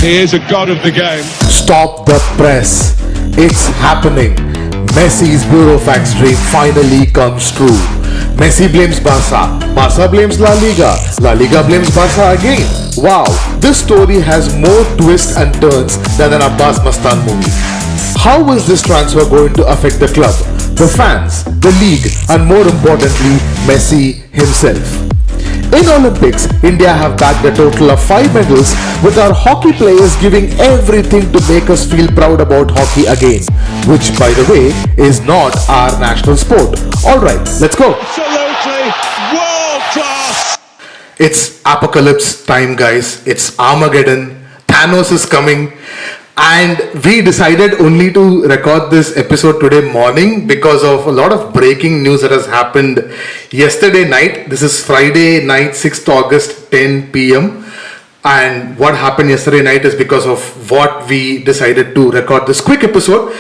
He is a god of the game. Stop the press. It's happening. Messi's burofax dream finally comes true. Messi blames Barca. Barca blames La Liga. La Liga blames Barca again. Wow, this story has more twists and turns than an Abbas Mustan movie. How is this transfer going to affect the club, the fans, the league, and more importantly, Messi himself? In Olympics, India have bagged a total of 5 medals, with our hockey players giving everything to make us feel proud about hockey again, which by the way is not our national sport. Alright, let's go. Absolutely world class. It's apocalypse time, guys. It's Armageddon. Thanos is coming. And we decided only to record this episode today morning because of a lot of breaking news that has happened yesterday night. This is Friday night, 6th August, 10 p.m. And what happened yesterday night is because of what we decided to record this quick episode.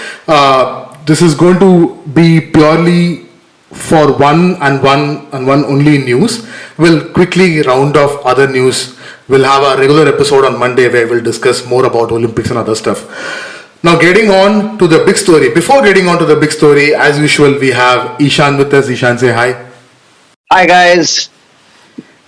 This is going to be purely for one only news. We'll quickly round off other news. We'll have a regular episode on Monday where we'll discuss more about Olympics and other stuff. Now, getting on to the big story. Before getting on to the big story, as usual, we have Ishan with us. Ishan, say hi. Hi, guys.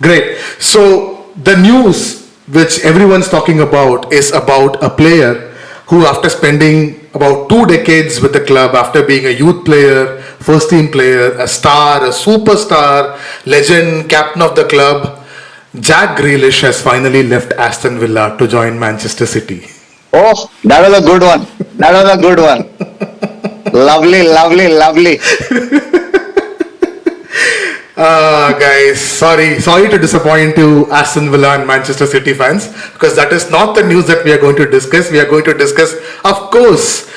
Great. So, the news which everyone's talking about is about a player who, after spending about 2 decades with the club, after being a youth player, first team player, a star, a superstar, legend, captain of the club, Jack Grealish has finally left Aston Villa to join Manchester City. Oh, that was a good one. That was a good one. Lovely. Guys, sorry to disappoint you, Aston Villa and Manchester City fans, because that is not the news that we are going to discuss. We are going to discuss, of course,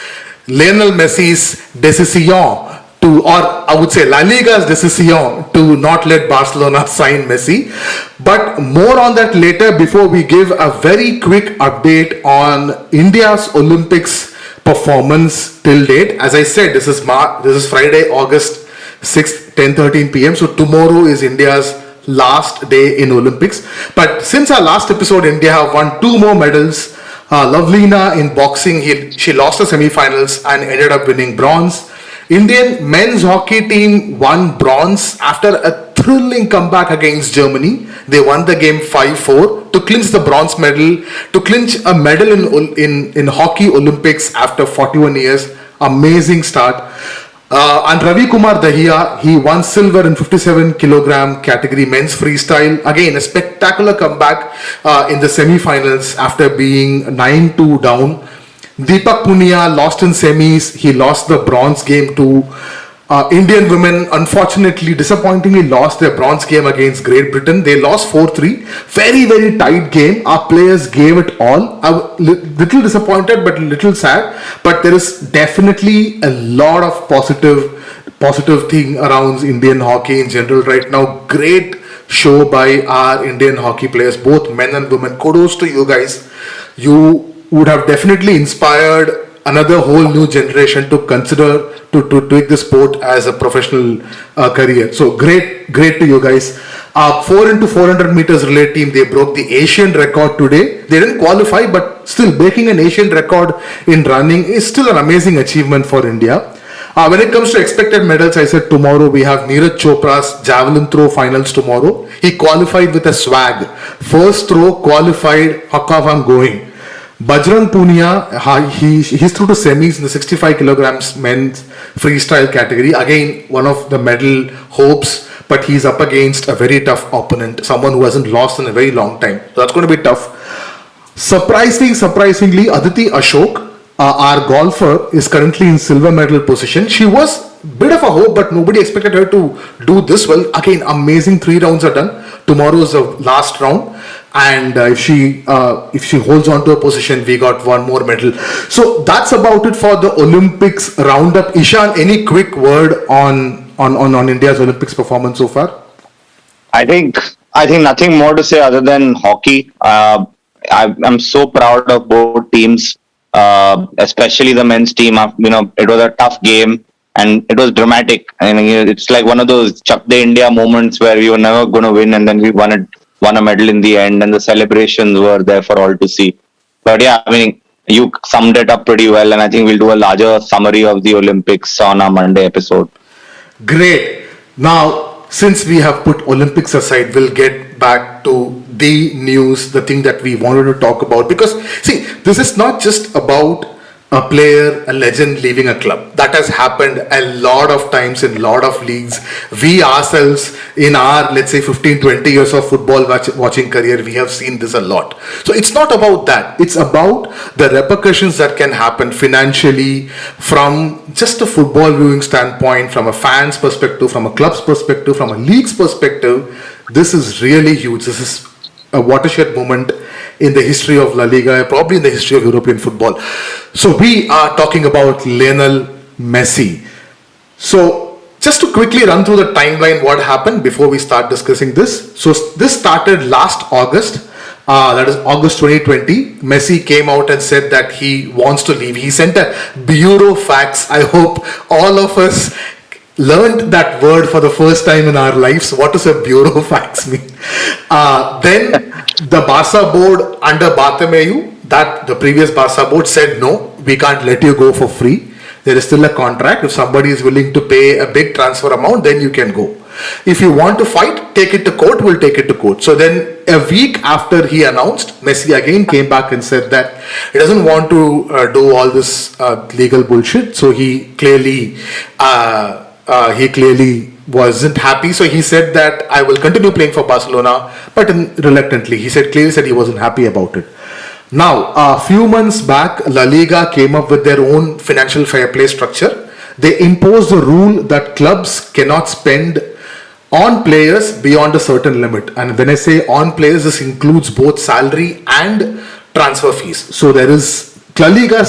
Lionel Messi's decision to, or I would say La Liga's decision to not let Barcelona sign Messi. But more on that later, before we give a very quick update on India's Olympics performance till date. As I said, this is Friday, August 6th, 10:13 p.m. So tomorrow is India's last day in Olympics. But since our last episode, India have won 2 more medals. Lavlina in boxing, she lost the semi-finals and ended up winning bronze. Indian men's hockey team won bronze after a thrilling comeback against Germany. They won the game 5-4 to clinch the bronze medal, to clinch a medal in hockey Olympics after 41 years. Amazing start. And Ravi Kumar Dahiya, he won silver in 57 kilogram category men's freestyle. Again, a spectacular comeback in the semi-finals after being 9-2 down. Deepak Punia lost in semis. He lost the bronze game to Indian women. Unfortunately, disappointingly lost their bronze game against Great Britain. They lost 4-3. Very tight game. Our players gave it all. I was little disappointed but little sad. But there is definitely a lot of positive thing around Indian hockey in general right now. Great show by our Indian hockey players, both men and women. Kudos to you guys. You would have definitely inspired another whole new generation to consider to take the sport as a professional career. So great to you guys. 4x400 meters relay team, they broke the Asian record today. They didn't qualify, but still breaking an Asian record in running is still an amazing achievement for India. When it comes to expected medals, I said tomorrow we have Neeraj Chopra's javelin throw finals tomorrow. He qualified with a swag. First throw qualified, Hakav, I'm going. Bajrang Punia, he's through to semis in the 65 kilograms men's freestyle category. Again, one of the medal hopes, but he's up against a very tough opponent, someone who hasn't lost in a very long time. So that's going to be tough. Surprisingly, Aditi Ashok, our golfer, is currently in silver medal position. She was a bit of a hope, but nobody expected her to do this well. Again, amazing 3 rounds are done. Tomorrow is the last round. And if she holds on to a position, we got 1 more medal. So that's about it for the Olympics roundup. Ishan, any quick word on India's Olympics performance so far? I think nothing more to say other than hockey. I'm so proud of both teams, especially the men's team. It was a tough game and it was dramatic. It's like one of those Chuck the India moments where we were never going to win and then we won a medal in the end, and the celebrations were there for all to see. But yeah, I mean, you summed it up pretty well, and I think we'll do a larger summary of the Olympics on our Monday episode. Great. Now, since we have put Olympics aside, we'll get back to the news, the thing that we wanted to talk about. Because, see, this is not just about a player, a legend leaving a club. That has happened a lot of times in a lot of leagues. We ourselves, in our, let's say, 15, 20 years of football watching career, we have seen this a lot. So it's not about that. It's about the repercussions that can happen financially from just a football viewing standpoint, from a fan's perspective, from a club's perspective, from a league's perspective. This is really huge. This is a watershed moment in the history of LaLiga, probably in the history of European football. So we are talking about Lionel Messi. So just to quickly run through the timeline, what happened before we start discussing this. So this started last August. That is August 2020. Messi came out and said that he wants to leave. He sent a burofax. I hope all of us learned that word for the first time in our lives. What does a burofax mean? Then the Barca board under Bartomeu, that the previous Barca board said, no, we can't let you go for free. There is still a contract. If somebody is willing to pay a big transfer amount, then you can go. If you want to fight, take it to court, we'll take it to court. So then a week after he announced, Messi again came back and said that he doesn't want to do all this legal bullshit. So he clearly wasn't happy. So he said that I will continue playing for Barcelona, but reluctantly. He clearly said he wasn't happy about it. Now, a few months back, La Liga came up with their own financial fair play structure. They imposed a rule that clubs cannot spend on players beyond a certain limit. And when I say on players, this includes both salary and transfer fees. So there is La Liga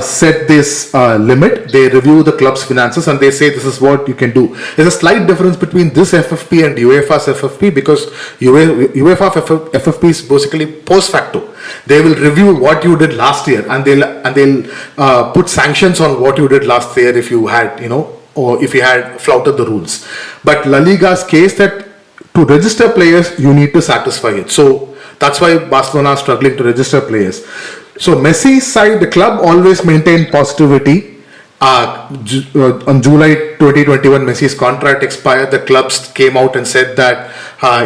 set this limit. They review the club's finances and they say this is what you can do. There's a slight difference between this FFP and UEFA's FFP because UEFA FFP is basically post facto. They will review what you did last year and they'll put sanctions on what you did last year if you had, or if you had flouted the rules. But La Liga's case that to register players, you need to satisfy it. So that's why Barcelona is struggling to register players. So Messi's side, the club always maintained positivity. On July 2021, Messi's contract expired. The clubs came out and said that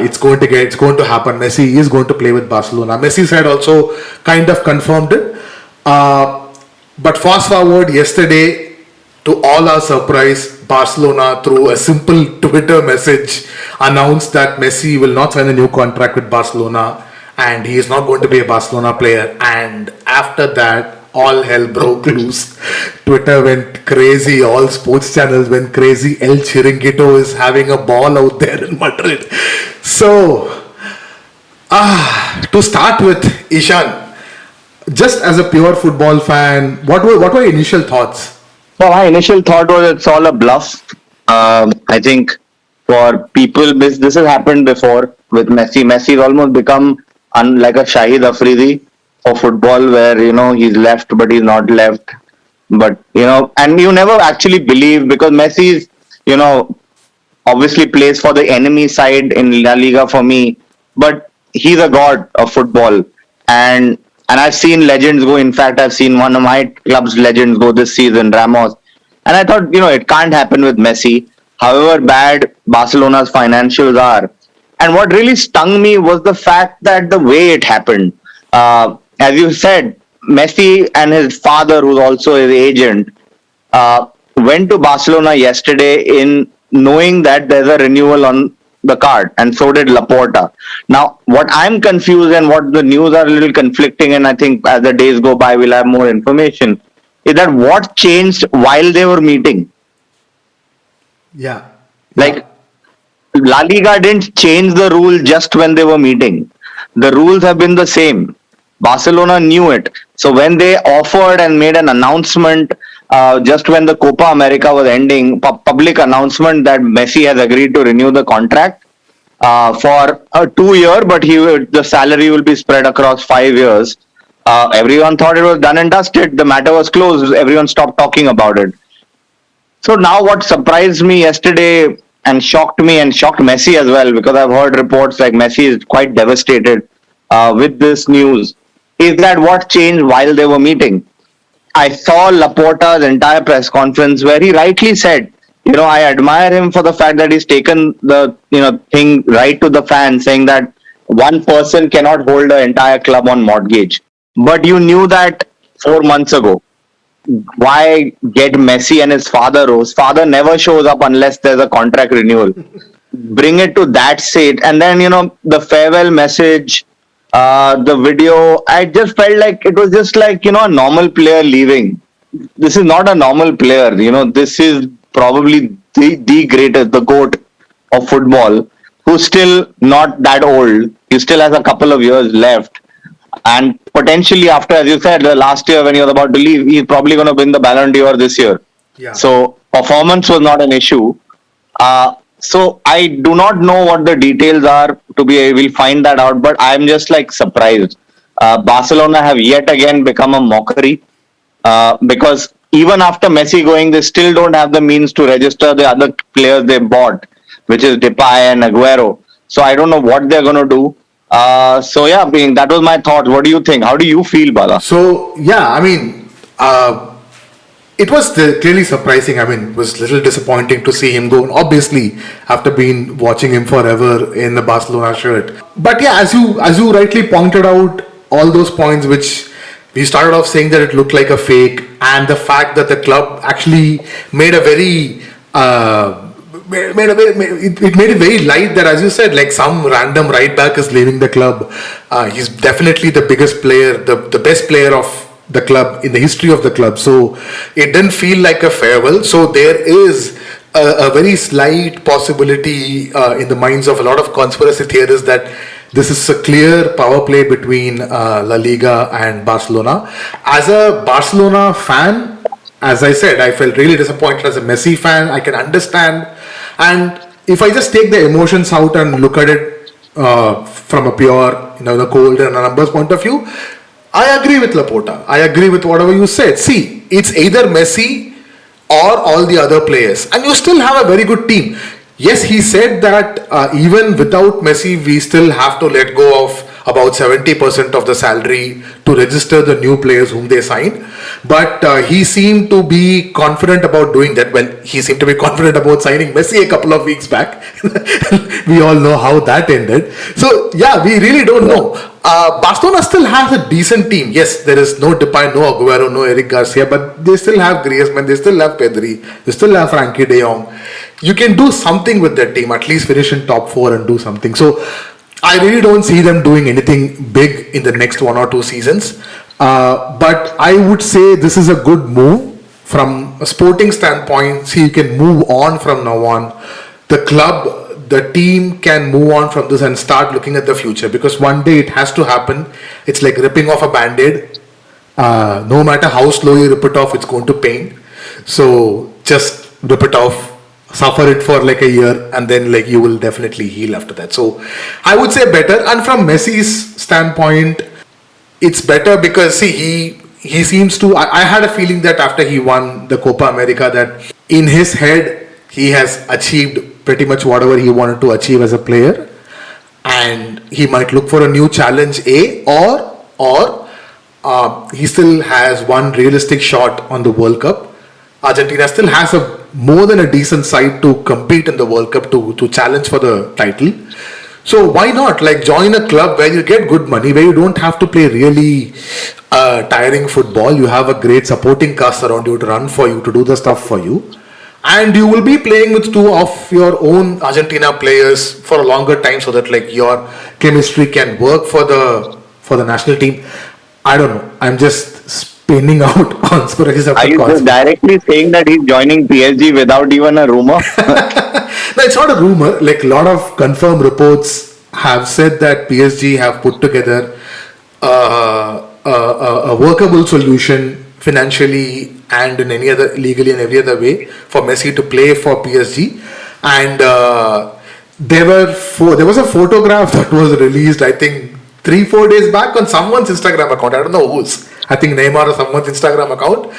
it's going to happen. Messi is going to play with Barcelona. Messi's side also kind of confirmed it. But fast forward yesterday, to all our surprise, Barcelona, through a simple Twitter message, announced that Messi will not sign a new contract with Barcelona and he is not going to be a Barcelona player. And after that, all hell broke loose. Twitter went crazy, all sports channels went crazy. El Chiringuito is having a ball out there in Madrid. So, to start with, Ishan, just as a pure football fan, what were your initial thoughts? Well, my initial thought was it's all a bluff. I think for people, this has happened before with Messi. Messi's almost become like a Shahid Afridi for football where, he's left but he's not left. But, and you never actually believe because Messi's, obviously plays for the enemy side in La Liga for me. But he's a god of football. And I've seen legends go. In fact, I've seen one of my club's legends go this season, Ramos. And I thought, it can't happen with Messi. However bad Barcelona's financials are. And what really stung me was the fact that the way it happened. As you said, Messi and his father, who's also his agent, went to Barcelona yesterday in knowing that there's a renewal on the card, and so did Laporta. Now, what I'm confused and what the news are a little conflicting, and I think as the days go by, we'll have more information, is that what changed while they were meeting? Yeah. Like, La Liga didn't change the rule just when they were meeting. The rules have been the same. Barcelona knew it. So when they offered and made an announcement just when the Copa America was ending, public announcement that Messi has agreed to renew the contract for a 2 year, but the salary will be spread across 5 years. Everyone thought it was done and dusted. The matter was closed. Everyone stopped talking about it. So now what surprised me yesterday and shocked me and shocked Messi as well, because I've heard reports like Messi is quite devastated with this news, is that what changed while they were meeting? I saw Laporta's entire press conference where he rightly said, I admire him for the fact that he's taken the, thing right to the fans, saying that one person cannot hold the entire club on mortgage. But you knew that 4 months ago. Why get Messi and his father? His father never shows up unless there's a contract renewal. Bring it to that state, and then the farewell message, the video. I just felt like it was just like a normal player leaving. This is not a normal player. This is probably the greatest, the GOAT of football, who's still not that old. He still has a couple of years left. And potentially after, as you said, the last year when he was about to leave, he's probably going to win the Ballon d'Or this year. Yeah. So performance was not an issue. So I do not know what the details are. We'll find that out. But I'm just like surprised. Barcelona have yet again become a mockery because even after Messi going, they still don't have the means to register the other players they bought, which is Depay and Aguero. So I don't know what they're going to do. That was my thought. What do you think? How do you feel, Bala? So, it was clearly surprising. It was a little disappointing to see him go. Obviously, after been watching him forever in the Barcelona shirt. But yeah, as you rightly pointed out, all those points which we started off saying that it looked like a fake, and the fact that the club actually made a very it made it very light that, as you said, like some random right back is leaving the club. He's definitely the biggest player, the best player of the club in the history of the club. So it didn't feel like a farewell. So there is a very slight possibility in the minds of a lot of conspiracy theorists that this is a clear power play between La Liga and Barcelona. As a Barcelona fan, as I said, I felt really disappointed. As a Messi fan, I can understand. And if I just take the emotions out and look at it from a pure, the cold and a numbers point of view, I agree with Laporta. I agree with whatever you said. See, it's either Messi or all the other players, and you still have a very good team. Yes, he said that even without Messi, we still have to let go of about 70% of the salary to register the new players whom they sign. But he seemed to be confident about doing that. Well, he seemed to be confident about signing Messi a couple of weeks back. We all know how that ended. So, yeah, we really don't know. Barcelona still has a decent team. Yes, there is no Depay, no Aguero, no Eric Garcia, but they still have Griezmann, they still have Pedri, they still have Frankie de Jong. You can do something with that team, at least finish in top 4 and do something. So, I really don't see them doing anything big in the next 1 or 2 seasons. But I would say this is a good move from a sporting standpoint. See, you can move on from now on. The club, the team can move on from this and start looking at the future, because one day it has to happen. It's like ripping off a band-aid. No matter how slow you rip it off, it's going to pain. So just rip it off. Suffer it for like a year, and then like you will definitely heal after that. So I would say better. And from Messi's standpoint, it's better because see, he seems to, I had a feeling that after he won the Copa America, that in his head he has achieved pretty much whatever he wanted to achieve as a player, and he might look for a new challenge, or he still has one realistic shot on the World Cup. Argentina still has more than a decent side to compete in the World Cup, to challenge for the title. So why not like join a club where you get good money, where you don't have to play really tiring football. You have a great supporting cast around you to run for you, to do the stuff for you, and you will be playing with 2 of your own Argentina players for a longer time, so that like your chemistry can work for the national team. I don't know. I'm just spinning out conspiracies. Are you just directly saying that he's joining PSG without even a rumor? No, it's not a rumor. Like a lot of confirmed reports have said that PSG have put together a workable solution financially and in any other, legally and every other way, for Messi to play for PSG. And there was a photograph that was released, I think 3-4 days back, on someone's Instagram account. I don't know whose. I think Neymar or someone's Instagram account.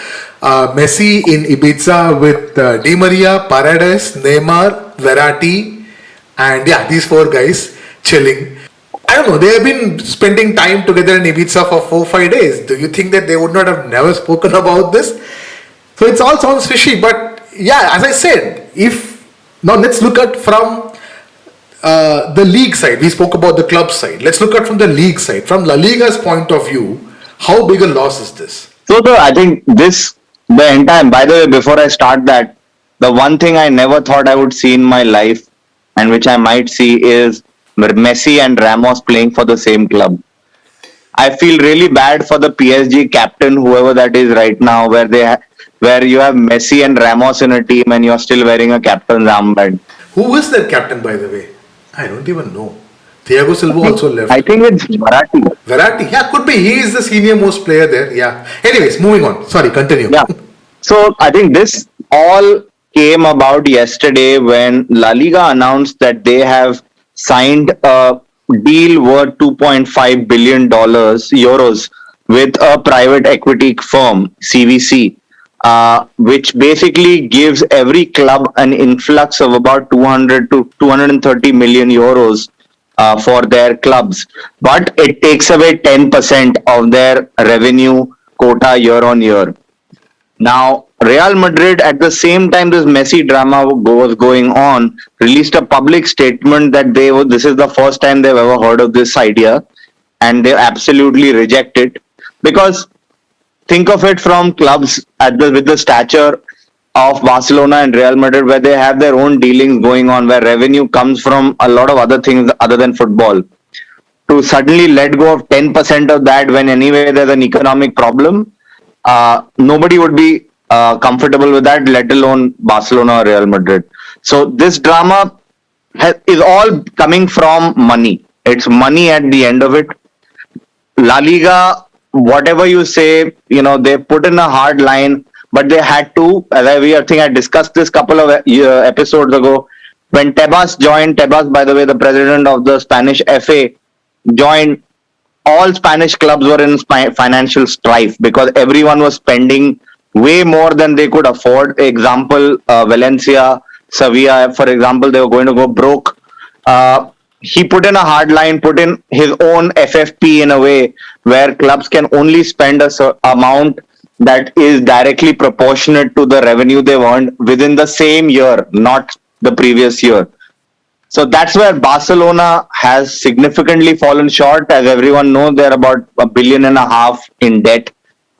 Messi in Ibiza with Di Maria, Paredes, Neymar, Verratti, and yeah, these 4 guys chilling. I don't know. They have been spending time together in Ibiza for 4-5 days. Do you think that they would not have never spoken about this? So it all sounds fishy. But yeah, as I said, if now let's look at from the league side. We spoke about the club side. Let's look at from the league side. From La Liga's point of view, how big a loss is this? So I think the entire, by the way, before I start that, the one thing I never thought I would see in my life and which I might see is Messi and Ramos playing for the same club. I feel really bad for the PSG captain, whoever that is right now, where you have Messi and Ramos in a team and you're still wearing a captain's armband. Who is their captain, by the way? I don't even know. Thiago Silva also left. I think it's Verratti. Verratti, yeah, could be. He is the senior most player there. Yeah. Anyways, moving on. Sorry, continue. Yeah. So I think this all came about yesterday when La Liga announced that they have signed a deal worth $2.5 billion euros with a private equity firm, CVC, which basically gives every club an influx of about 200 to 230 million euros for their clubs. But it takes away 10% of their revenue quota year on year. Now, Real Madrid, at the same time this Messi drama was going on, released a public statement that this is the first time they've ever heard of this idea, and they absolutely reject it. Because think of it from clubs with the stature of Barcelona and Real Madrid, where they have their own dealings going on, where revenue comes from a lot of other things other than football. To suddenly let go of 10% of that when anyway there's an economic problem, nobody would be comfortable with that, let alone Barcelona or Real Madrid. So this drama is all coming from money. It's money at the end of it. La Liga, whatever you say, they put in a hard line, but they had to. I think I discussed this couple of episodes ago. When Tebas joined, by the way, the president of the Spanish FA, joined, all Spanish clubs were in financial strife because everyone was spending way more than they could afford. Example, Valencia, Sevilla, for example, they were going to go broke. He put in a hard line, put in his own FFP in a way where clubs can only spend a amount that is directly proportionate to the revenue they've earned within the same year, not the previous year. So that's where Barcelona has significantly fallen short. As everyone knows, they're about $1.5 billion in debt.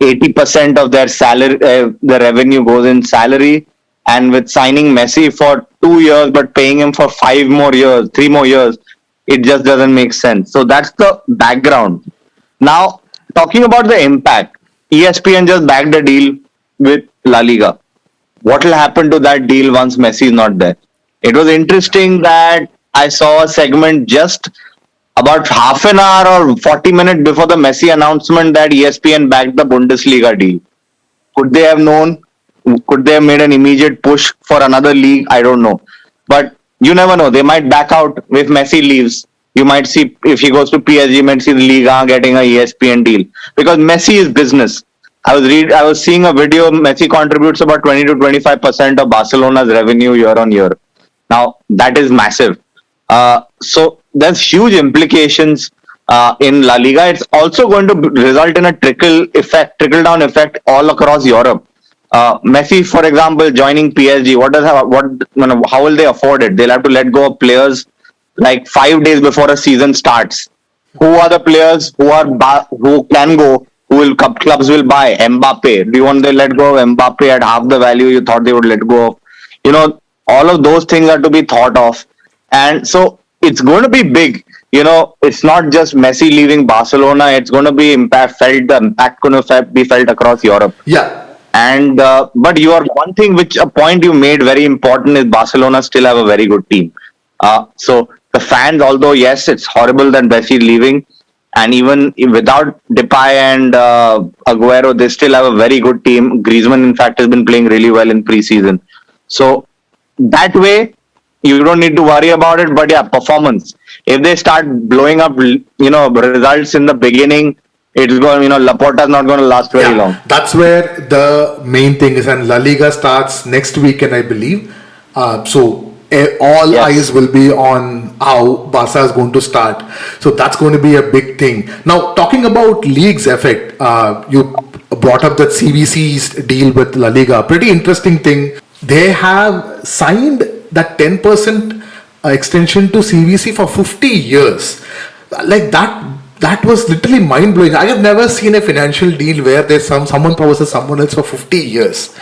80% of their salary, the revenue goes in salary. And with signing Messi for 2 years, but paying him for 3 more years, it just doesn't make sense. So that's the background. Now, talking about the impact, ESPN just bagged a deal with La Liga. What will happen to that deal once Messi is not there? It was interesting that I saw a segment just about half an hour or 40 minutes before the Messi announcement that ESPN backed the Bundesliga deal. Could they have known? Could they have made an immediate push for another league? I don't know. But you never know. They might back out if Messi leaves. You might see, if he goes to PSG, you might see the Liga getting a ESPN deal. Because Messi is business. I was seeing a video, Messi contributes about 20 to 25% of Barcelona's revenue year on year. Now, that is massive. So there's huge implications in La Liga. It's also going to result in a trickle-down effect all across Europe. Messi, for example, joining PSG, how will they afford it? They'll have to let go of players like 5 days before a season starts. Who are the players who can go? Clubs will buy? Mbappe. Do you want to let go of Mbappe at half the value you thought they would let go of? All of those things are to be thought of. And so it's going to be big. It's not just Messi leaving Barcelona. It's going to be the impact going to be felt across Europe. Yeah. And but a point you made very important is Barcelona still have a very good team. So the fans, although yes, it's horrible that Messi leaving, and even without Depay and Aguero, they still have a very good team. Griezmann, in fact, has been playing really well in pre-season. So that way, you don't need to worry about it. But yeah, performance. If they start blowing up, results in the beginning, it's going. Laporta's not going to last very long. That's where the main thing is, and La Liga starts next weekend, I believe. So all Yes. eyes will be on how Barca is going to start. So that's going to be a big thing. Now, talking about league's effect, you brought up that CVC's deal with LaLiga. Pretty interesting thing. They have signed that 10% extension to CVC for 50 years. Like that was literally mind blowing. I have never seen a financial deal where there's someone promises someone else for 50 years.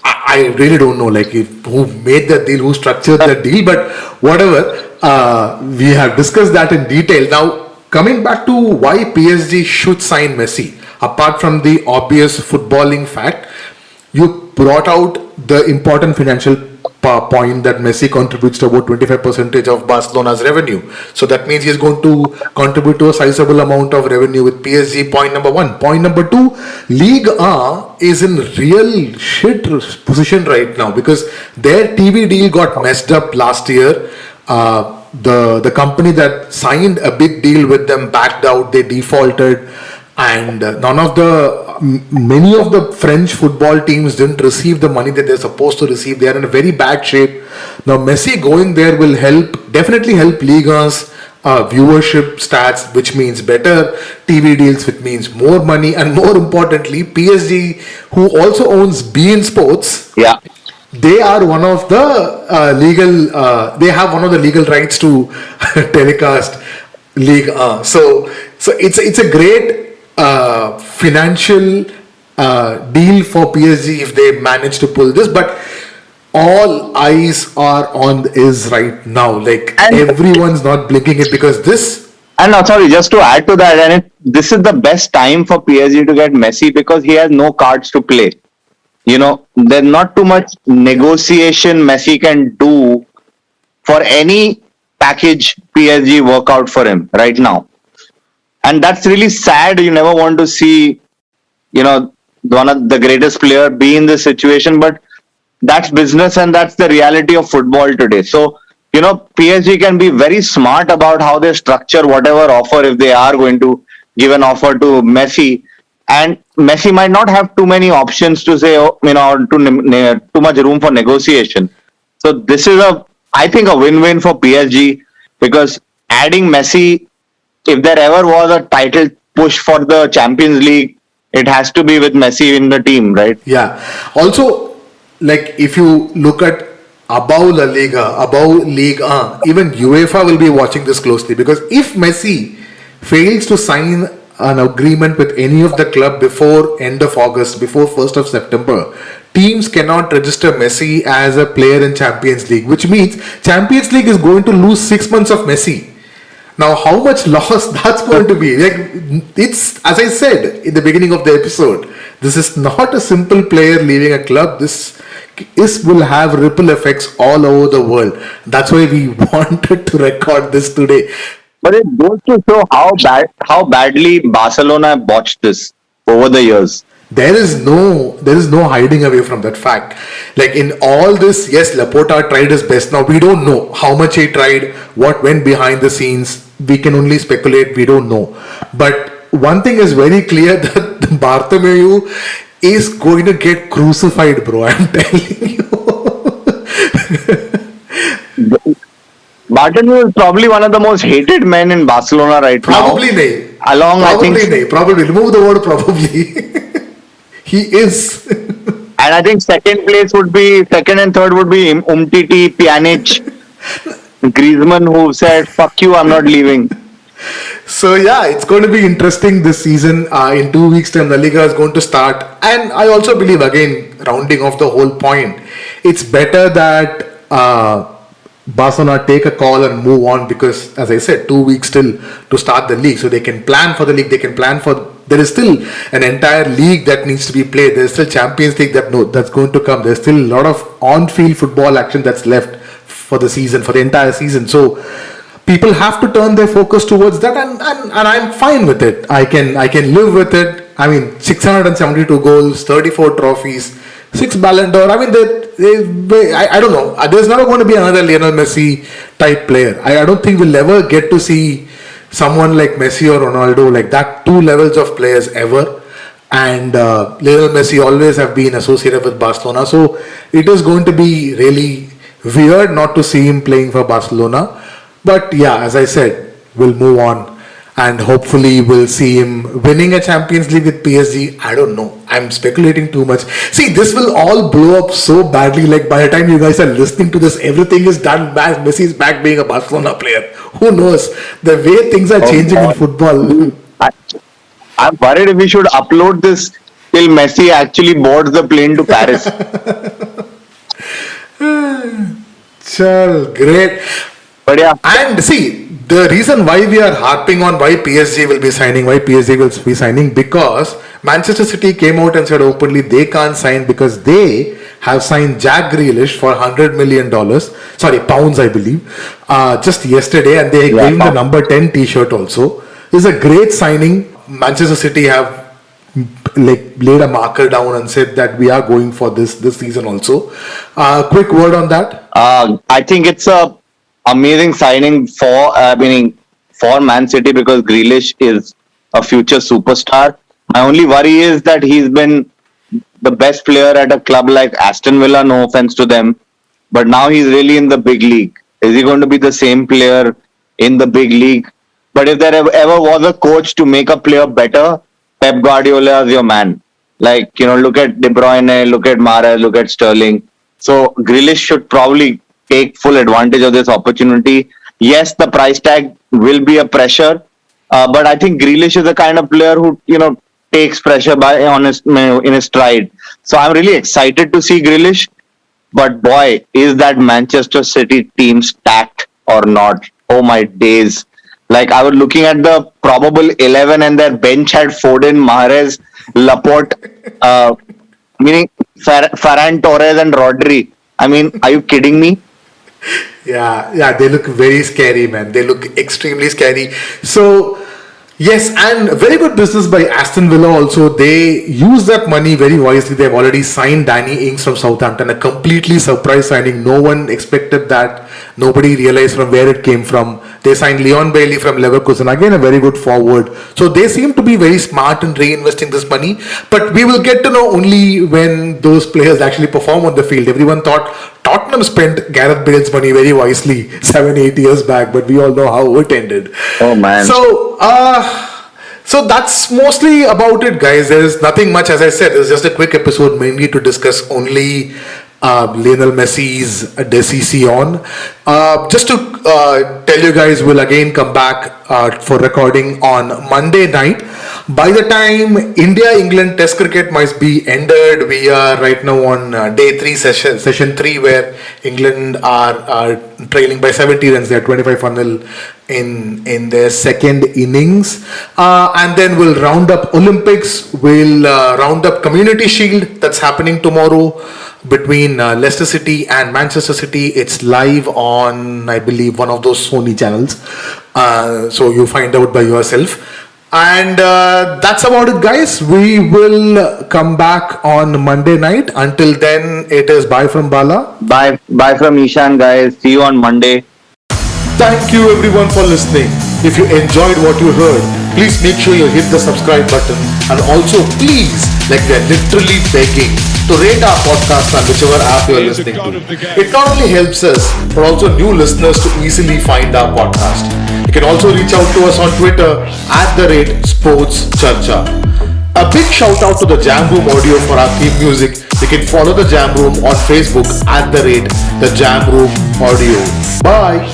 I really don't know who made that deal, who structured that deal, but whatever. We have discussed that in detail. Now, coming back to why PSG should sign Messi, apart from the obvious footballing fact, you brought out the important financial point that Messi contributes to about 25% of Barcelona's revenue. So that means he's going to contribute to a sizable amount of revenue with PSG. Point number one. Point number two, Ligue 1 is in real shit position right now because their TV deal got messed up last year. The company that signed a big deal with them backed out, they defaulted, and many of the French football teams didn't receive the money that they're supposed to receive. They are in a very bad shape. Now Messi going there will definitely help Liga's viewership stats, which means better TV deals, which means more money, and more importantly, PSG, who also owns beIN Sports, Yeah. they are one of the they have one of the legal rights to telecast League. So it's a great financial deal for PSG if they manage to pull this, but all eyes are on is right now. And- Everyone's not blinking it because this. And sorry, just to add to that, this is the best time for PSG to get Messi because he has no cards to play. There's not too much negotiation Messi can do for any package PSG work out for him right now. And that's really sad. You never want to see, one of the greatest player be in this situation, but that's business and that's the reality of football today. So, PSG can be very smart about how they structure whatever offer if they are going to give an offer to Messi. And Messi might not have too many options to say, too much room for negotiation. So this is I think a win-win for PSG because adding Messi, if there ever was a title push for the Champions League, it has to be with Messi in the team, right? Yeah. Also, if you look at above La Liga, above Ligue 1, even UEFA will be watching this closely because if Messi fails to sign an agreement with any of the club before end of August, before 1st of September, teams cannot register Messi as a player in Champions League, which means Champions League is going to lose 6 months of Messi. Now, how much loss that's going to be? It's, as I said in the beginning of the episode, this is not a simple player leaving a club. This will have ripple effects all over the world. That's why we wanted to record this today. But it goes to show how badly Barcelona botched this over the years. There is no hiding away from that fact. In all this, yes, Laporta tried his best. Now we don't know how much he tried, what went behind the scenes. We can only speculate. We don't know. But one thing is very clear that Bartomeu is going to get crucified, bro. I'm telling you. Bartomeu is probably one of the most hated men in Barcelona right Probably now. nahi. Probably. Remove the word probably. He is. And I think second and third would be Umtiti, Pjanic, Griezmann, who said, "Fuck you, I'm not leaving." So yeah, it's going to be interesting this season. In 2 weeks' time, LaLiga is going to start, and I also believe, again, rounding off the whole point, it's better that Barcelona take a call and move on because, as I said, 2 weeks still to start the league, so they can plan for the league. They can plan for. There is still an entire league that needs to be played. There is still Champions League that's going to come. There's still a lot of on-field football action that's left for the season, for the entire season. So people have to turn their focus towards that, and I'm fine with it. I can live with it. I mean, 672 goals, 34 trophies, 6 Ballon d'Or. I mean, I don't know. There's never going to be another Lionel Messi type player. I don't think we'll ever get to see someone like Messi or Ronaldo, like that, two levels of players ever. And Lionel Messi always have been associated with Barcelona. So it is going to be really weird not to see him playing for Barcelona. But yeah, as I said, we'll move on. And hopefully we'll see him winning a Champions League with PSG. I don't know. I'm speculating too much. See, this will all blow up so badly. Like by the time you guys are listening to this, everything is done. Messi's back being a Barcelona player. Who knows? The way things are changing in football. I'm worried if we should upload this till Messi actually boards the plane to Paris. Chal, great. But yeah. And see, the reason why we are harping on why PSG will be signing, because Manchester City came out and said openly they can't sign because they have signed Jack Grealish for $100 million, pounds I believe, just yesterday, and they gave him the number 10 t-shirt also. It's a great signing. Manchester City have laid a marker down and said that we are going for this season also. Quick word on that. I think it's a amazing signing for Man City because Grealish is a future superstar. My only worry is that he's been the best player at a club like Aston Villa, no offense to them, but now he's really in the big league. Is he going to be the same player in the big league? But if there ever was a coach to make a player better, Pep Guardiola is your man. Like, look at De Bruyne, look at Mahrez, look at Sterling. So Grealish should probably take full advantage of this opportunity. Yes, the price tag will be a pressure, but I think Grealish is the kind of player who takes pressure in his stride. So I'm really excited to see Grealish. But boy, is that Manchester City team stacked or not? Oh my days! Like I was looking at the probable 11, and their bench had Foden, Mahrez, Laporte, meaning Ferran Torres and Rodri. I mean, are you kidding me? Yeah, they look very scary, man. They look extremely scary. So, yes, and very good business by Aston Villa also. They use that money very wisely. They've already signed Danny Ings from Southampton, a completely surprise signing. No one expected that. Nobody realized from where it came from. They signed Leon Bailey from Leverkusen, again a very good forward. So they seem to be very smart in reinvesting this money. But we will get to know only when those players actually perform on the field. Everyone thought Tottenham spent Gareth Bale's money very wisely 7-8 years back, but we all know how it ended. Oh man. So that's mostly about it, guys. There is nothing much, as I said. It's just a quick episode mainly to discuss only Lionel Messi's decision. Just to tell you guys, we'll again come back for recording on Monday night. By the time India-England Test cricket might be ended, we are right now on day 3, session 3, where England are trailing by 70 runs. They are 25-0 in their second innings. And then we'll round up Olympics. We'll round up Community Shield that's happening tomorrow between Leicester City and Manchester City. It's live on, I believe, one of those Sony channels. So you find out by yourself. And that's about it, guys. We will come back on Monday night. Until then, it is bye from Bala. Bye from Ishan, guys. See you on Monday. Thank you everyone for listening. If you enjoyed what you heard, please make sure you hit the subscribe button, and also please, like we are literally begging, to rate our podcast on whichever app you are listening to. It not only helps us, but also new listeners to easily find our podcast. You can also reach out to us on Twitter @SportsCharcha. A big shout out to the Jam Room Audio for our theme music. You can follow the Jam Room on Facebook @the Jam Room Audio. Bye.